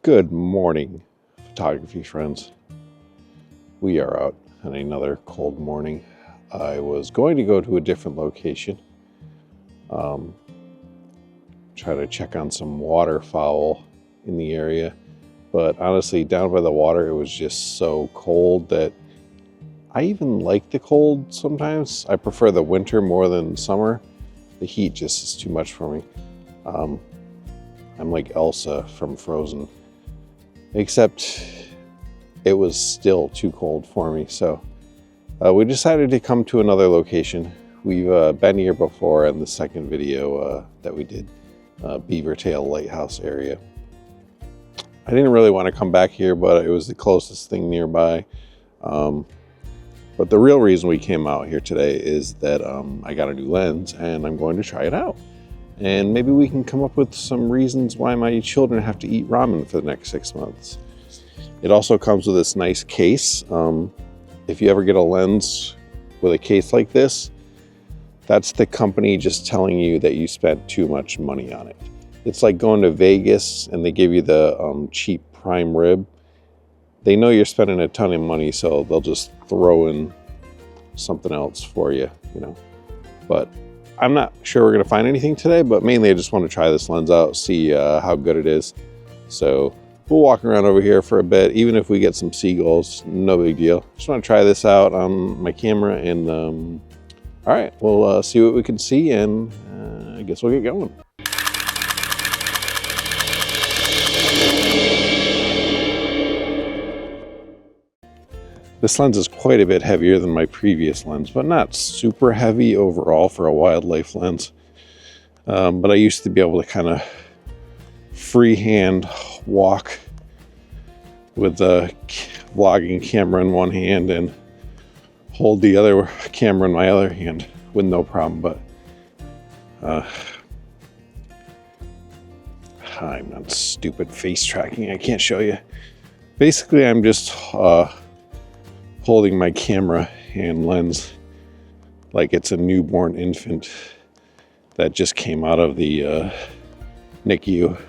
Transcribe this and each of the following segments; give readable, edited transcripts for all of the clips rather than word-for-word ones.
Good morning, photography friends. We are out on another cold morning. I was going to go to a different location, try to check on some waterfowl in the area, but honestly, down by the water, it was just so cold that I even like the cold sometimes. I prefer the winter more than summer. The heat just is too much for me. I'm like Elsa from Frozen, except it was still too cold for me. So we decided to come to another location. We've been here before in the second video that we did, Beavertail Lighthouse area. I didn't really want to come back here, but it was the closest thing nearby. But the real reason we came out here today is that I got a new lens and I'm going to try it out. And maybe we can come up with some reasons why my children have to eat ramen for the next 6 months. It also comes with this nice case. If you ever get a lens with a case like this, that's the company just telling you that you spent too much money on it. It's like going to Vegas and they give you the cheap prime rib. They know you're spending a ton of money, so they'll just throw in something else for you, you know. But I'm not sure we're gonna find anything today, but mainly I just want to try this lens out, see how good it is. So we'll walk around over here for a bit. Even if we get some seagulls, no big deal. Just want to try this out on my camera, and all right, we'll see what we can see, and I guess we'll get going. This lens is quite a bit heavier than my previous lens, but not super heavy overall for a wildlife lens. But I used to be able to kind of freehand walk with the vlogging camera in one hand and hold the other camera in my other hand with no problem. But I'm not stupid face tracking. I can't show you. Basically, I'm just holding my camera and lens like it's a newborn infant that just came out of the NICU.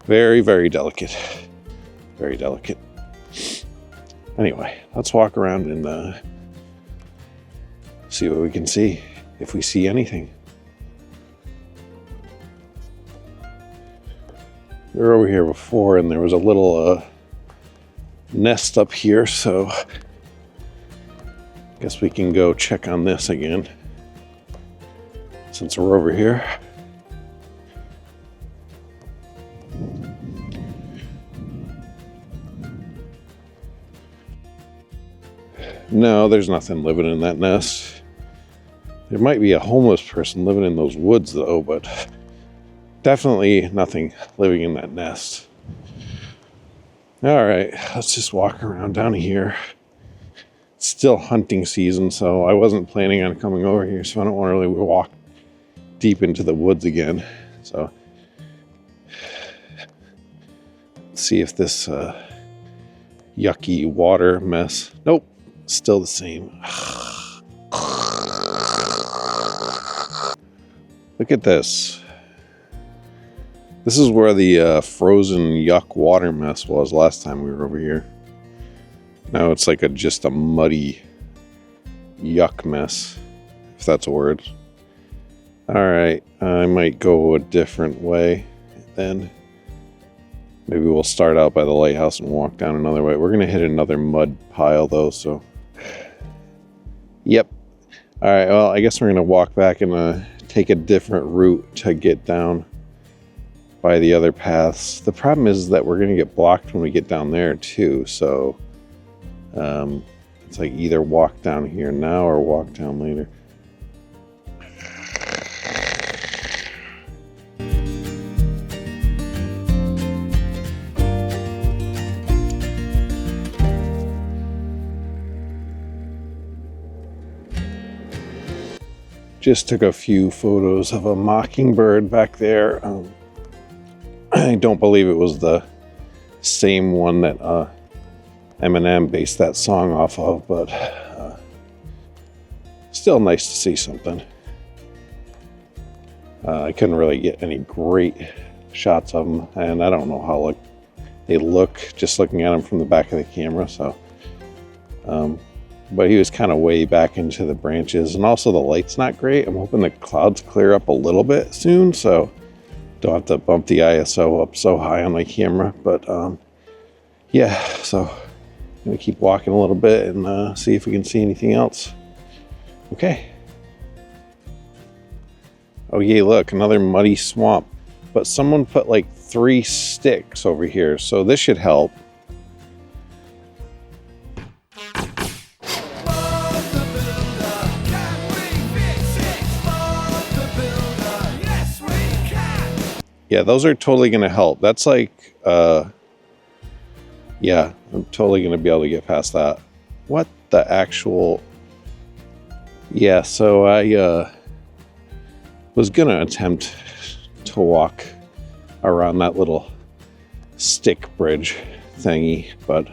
Very, very delicate. Very delicate. Anyway, let's walk around and see what we can see, if we see anything. We were over here before and there was a little nest up here, so I guess we can go check on this again since we're over here. No, there's nothing living in that nest. There might be a homeless person living in those woods though, but definitely nothing living in that nest. All right, let's just walk around down here. It's still hunting season, so I wasn't planning on coming over here, so I don't want to really walk deep into the woods again. So let's see if this yucky water mess. Nope, still the same. Look at this. This is where the frozen yuck water mess was last time we were over here. Now it's like just a muddy yuck mess, if that's a word. All right, I might go a different way then. Maybe we'll start out by the lighthouse and walk down another way. We're gonna hit another mud pile though, so. Yep. All right, well, I guess we're gonna walk back and take a different route to get down by the other paths. The problem is that we're gonna get blocked when we get down there too, so it's like either walk down here now or walk down later. Just took a few photos of a mockingbird back there. I don't believe it was the same one that Eminem based that song off of, but still nice to see something. I couldn't really get any great shots of them, and I don't know how they look just looking at them from the back of the camera. So, but he was kind of way back into the branches, and also the light's not great. I'm hoping the clouds clear up a little bit soon, so don't have to bump the ISO up so high on my camera. But yeah, so I'm gonna keep walking a little bit and see if we can see anything else. Okay. Oh yeah, look, another muddy swamp. But someone put like 3 sticks over here, so this should help. Yeah, those are totally gonna help. That's like, yeah, I'm totally gonna be able to get past that. What the actual... Yeah, so I was gonna attempt to walk around that little stick bridge thingy, but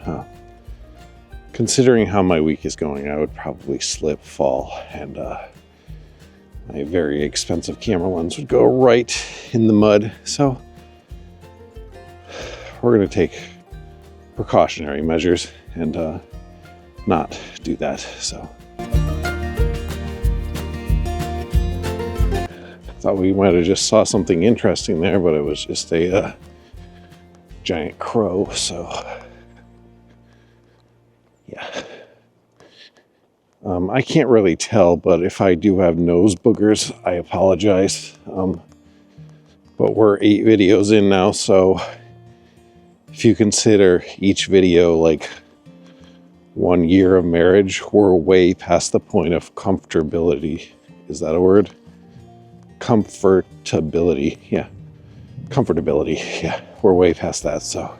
considering how my week is going, I would probably slip, fall, and my very expensive camera lens would go right in the mud. So we're gonna take precautionary measures and not do that. So thought we might have just saw something interesting there, but it was just a giant crow. So yeah, I can't really tell, but if I do have nose boogers, I apologize. But we're 8 videos in now, so if you consider each video like 1 year of marriage, we're way past the point of comfortability. Is that a word? Comfortability. Yeah. Comfortability. Yeah. We're way past that. So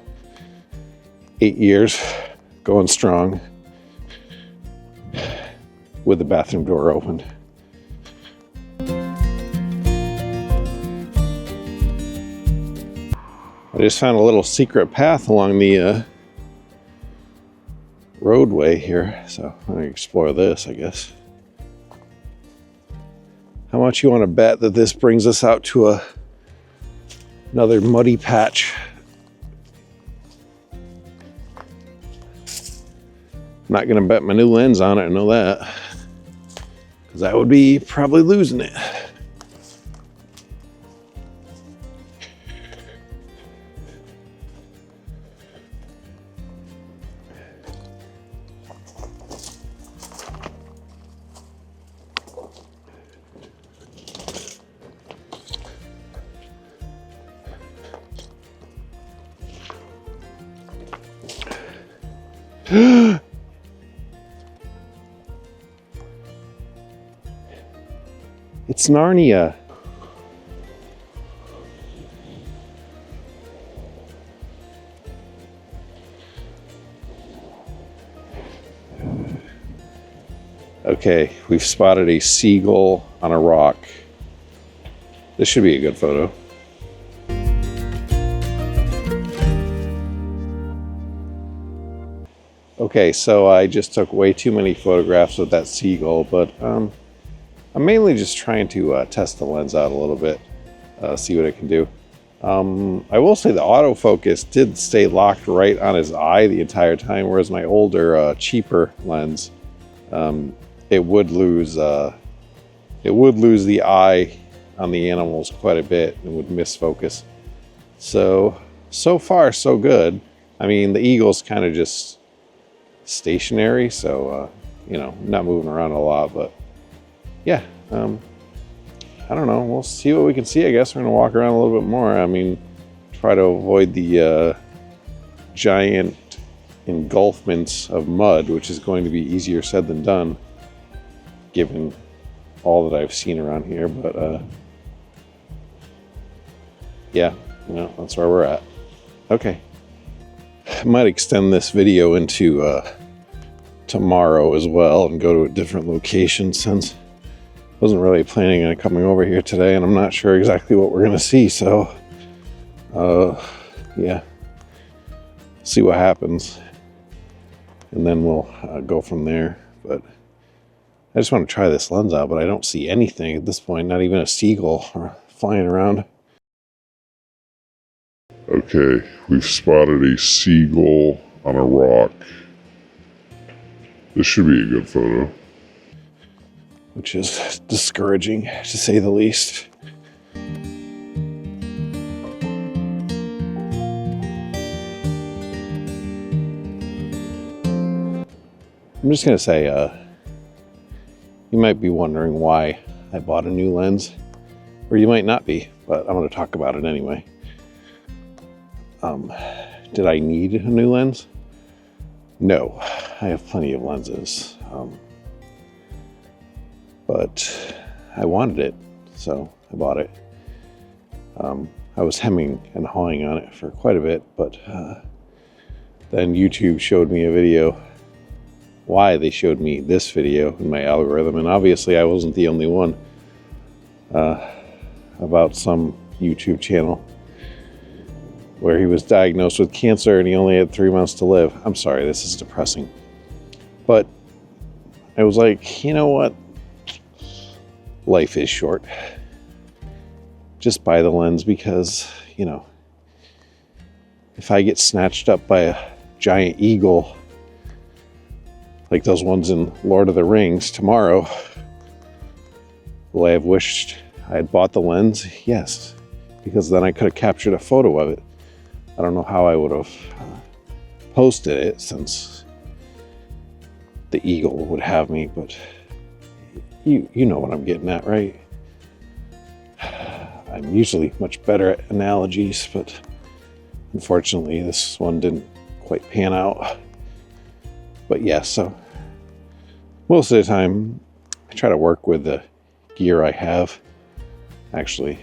8 years going strong with the bathroom door open. I just found a little secret path along the roadway here. So I'm going to explore this, I guess. How much you want to bet that this brings us out to another muddy patch? I'm not going to bet my new lens on it, I know that. Because I would be probably losing it. It's Narnia. Okay, we've spotted a seagull on a rock. This should be a good photo. Okay, so I just took way too many photographs of that seagull, but I'm mainly just trying to test the lens out a little bit, see what it can do. I will say the autofocus did stay locked right on his eye the entire time, whereas my older, cheaper lens, it would lose the eye on the animals quite a bit and would miss focus. So far so good. I mean, the eagle's kind of just stationary, so you know, not moving around a lot, but yeah, I don't know, we'll see what we can see. I guess we're gonna walk around a little bit more. I mean, try to avoid the giant engulfments of mud, which is going to be easier said than done given all that I've seen around here, but yeah, you know, that's where we're at. Okay, I might extend this video into tomorrow as well and go to a different location, since I wasn't really planning on coming over here today and I'm not sure exactly what we're gonna see. So yeah, see what happens and then we'll go from there. But I just want to try this lens out, but I don't see anything at this point, not even a seagull flying around. Okay, we've spotted a seagull on a rock. This should be a good photo. Which is discouraging, to say the least. I'm just gonna say, you might be wondering why I bought a new lens, or you might not be, but I'm gonna talk about it anyway. Did I need a new lens? No, I have plenty of lenses. But I wanted it, so I bought it. I was hemming and hawing on it for quite a bit, but then YouTube showed me a video. Why they showed me this video in my algorithm, and obviously I wasn't the only one, about some YouTube channel where he was diagnosed with cancer and he only had 3 months to live. I'm sorry, this is depressing. But I was like, you know what? Life is short. Just buy the lens because, you know, if I get snatched up by a giant eagle, like those ones in Lord of the Rings tomorrow, will I have wished I had bought the lens? Yes, because then I could have captured a photo of it. I don't know how I would have posted it since the eagle would have me, but you know what I'm getting at, right? I'm usually much better at analogies, but unfortunately this one didn't quite pan out. But yeah, so most of the time I try to work with the gear I have, actually,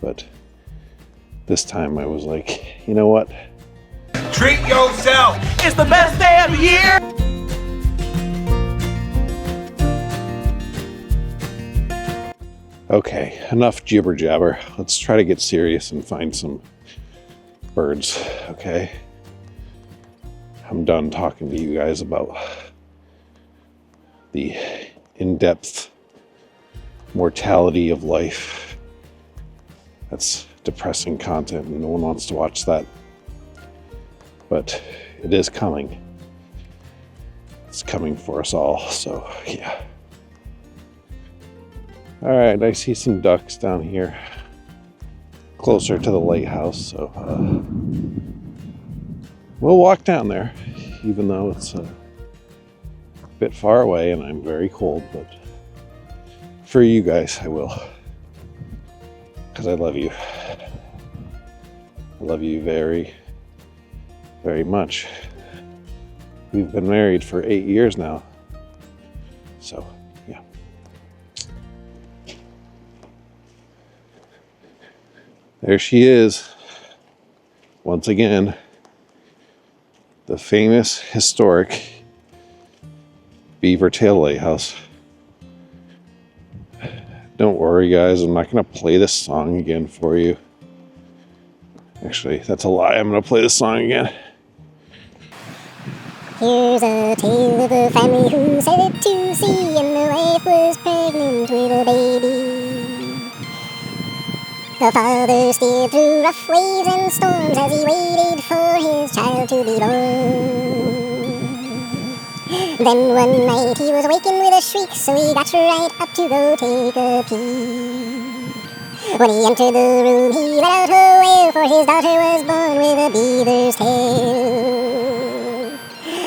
but this time I was like, you know what? Treat yourself! It's the best day of the year! Okay, enough jibber jabber. Let's try to get serious and find some birds, okay? I'm done talking to you guys about the in-depth mortality of life. That's depressing content and no one wants to watch that. But it is coming. It's coming for us all, so yeah. All right, I see some ducks down here, closer to the lighthouse, so we'll walk down there, even though it's a bit far away and I'm very cold, but for you guys, I will, because I love you. I love you very, very much. We've been married for 8 years now, so yeah. There she is, once again, the famous, historic Beaver Tail Lighthouse. Don't worry, guys, I'm not going to play this song again for you. Actually, that's a lie. I'm going to play this song again. Here's a tale of a family who sailed to sea, and the wife was pregnant with a baby. The father steered through rough waves and storms as he waited for his child to be born. Then one night he was awakened with a shriek, so he got right up to go take a peek. When he entered the room, he let out a wail, for his daughter was born with a beaver's tail.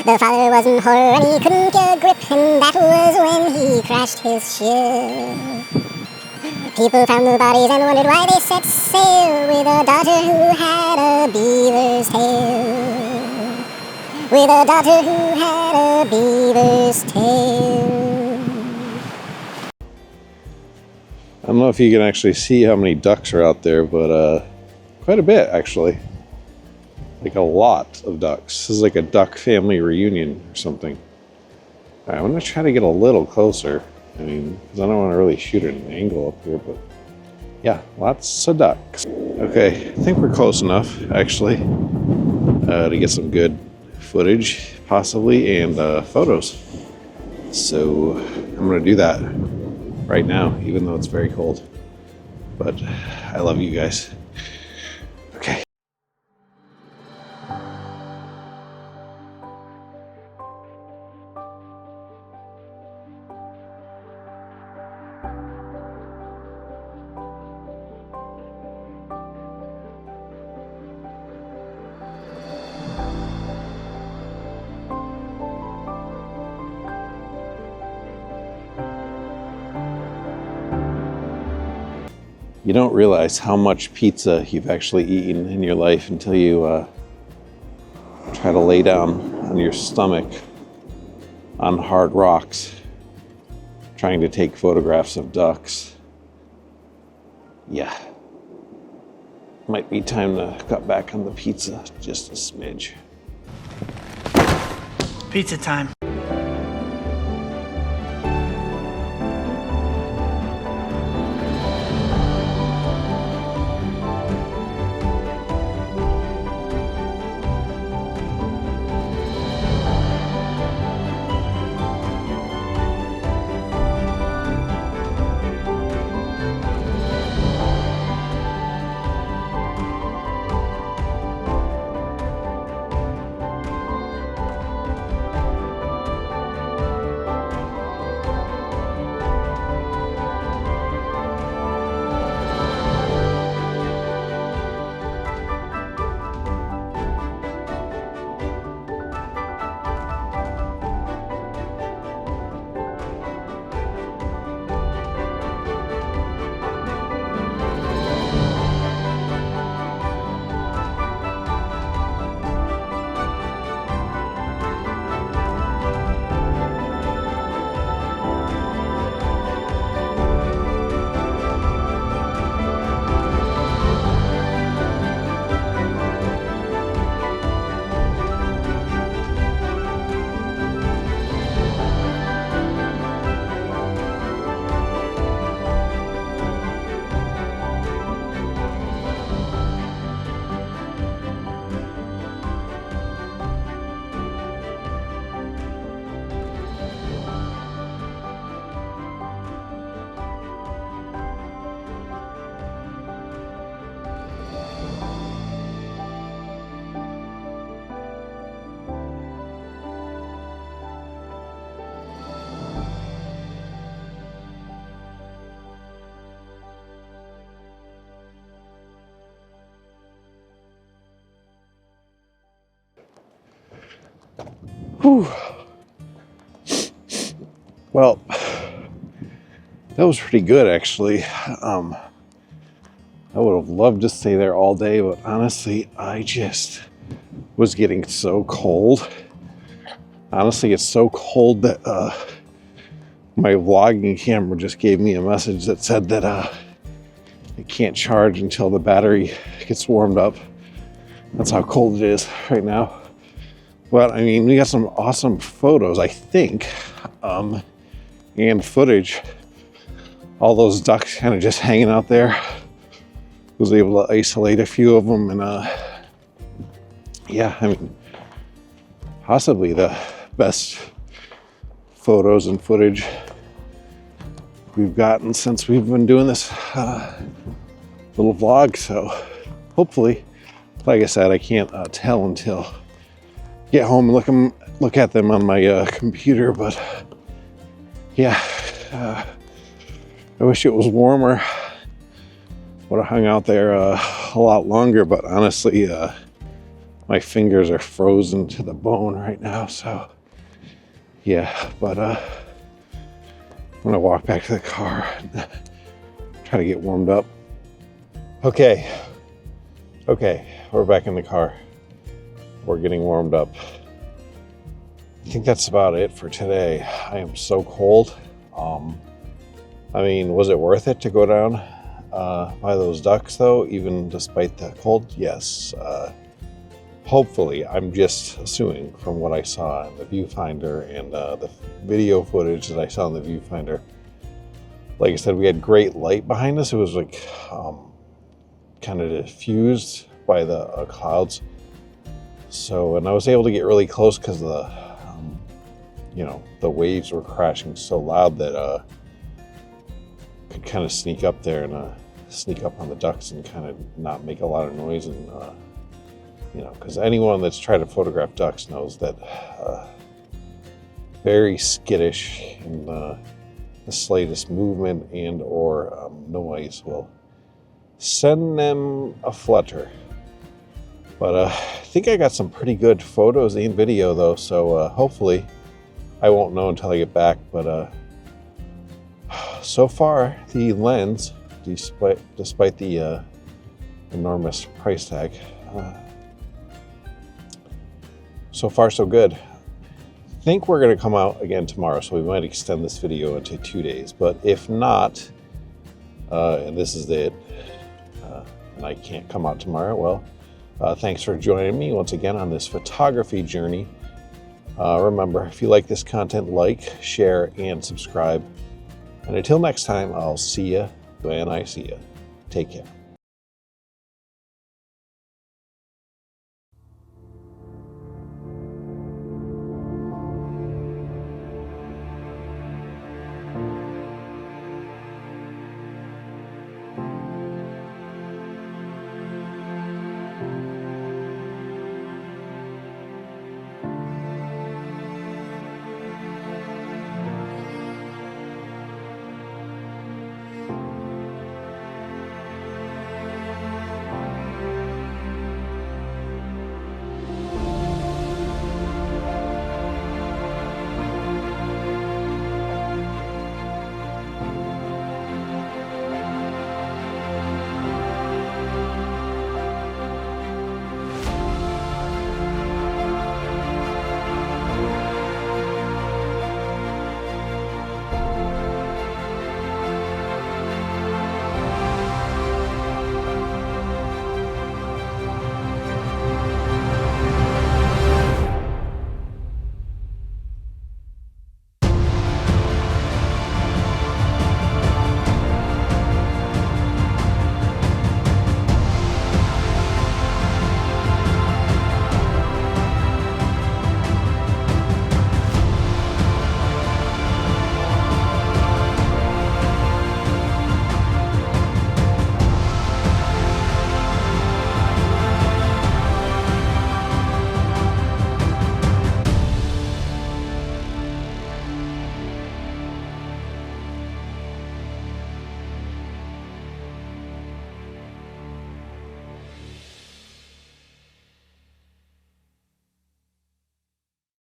The father was in horror and he couldn't get a grip, and that was when he crashed his ship. People found the bodies and wondered why they set sail with a daughter who had a beaver's tail. With a daughter who had a beaver's tail. I don't know if you can actually see how many ducks are out there, but quite a bit, actually. Like a lot of ducks. This is like a duck family reunion or something. All right, I'm gonna try to get a little closer. I mean, because I don't want to really shoot at an angle up here, but yeah, lots of ducks. Okay, I think we're close enough, actually, to get some good footage, possibly, and photos. So I'm gonna do that right now, even though it's very cold. But I love you guys. Okay. You don't realize how much pizza you've actually eaten in your life until you try to lay down on your stomach on hard rocks, trying to take photographs of ducks. Yeah. Might be time to cut back on the pizza just a smidge. Pizza time. Whew. Well, that was pretty good, actually. I would have loved to stay there all day, but honestly, I just was getting so cold. Honestly, it's so cold that my vlogging camera just gave me a message that said that it can't charge until the battery gets warmed up. That's how cold it is right now. But I mean, we got some awesome photos, I think, and footage. All those ducks kind of just hanging out there. Was able to isolate a few of them, and yeah, I mean, possibly the best photos and footage we've gotten since we've been doing this little vlog. So hopefully, like I said, I can't tell until get home and look at them on my computer, but yeah, I wish it was warmer. Would have hung out there a lot longer, but honestly, my fingers are frozen to the bone right now, so yeah, but I'm gonna walk back to the car and try to get warmed up. Okay, we're back in the car. We're getting warmed up. I think that's about it for today. I am so cold. I mean, was it worth it to go down by those ducks though, even despite the cold? Yes. Hopefully, I'm just assuming from what I saw in the viewfinder and the video footage that I saw in the viewfinder. Like I said, we had great light behind us. It was like kind of diffused by the clouds. So, and I was able to get really close because the, the waves were crashing so loud that could kind of sneak up there and sneak up on the ducks and kind of not make a lot of noise. And, because anyone that's tried to photograph ducks knows that very skittish and the slightest movement and or noise will send them a flutter. But I think I got some pretty good photos and video though, so hopefully I won't know until I get back. But so far the lens despite the enormous price tag. So far, so good. I think we're going to come out again tomorrow, so we might extend this video into 2 days. But if not, and this is it, and I can't come out tomorrow, well, thanks for joining me once again on this photography journey. Remember, if you like this content, like, share, and subscribe. And until next time, I'll see you when I see you. Take care.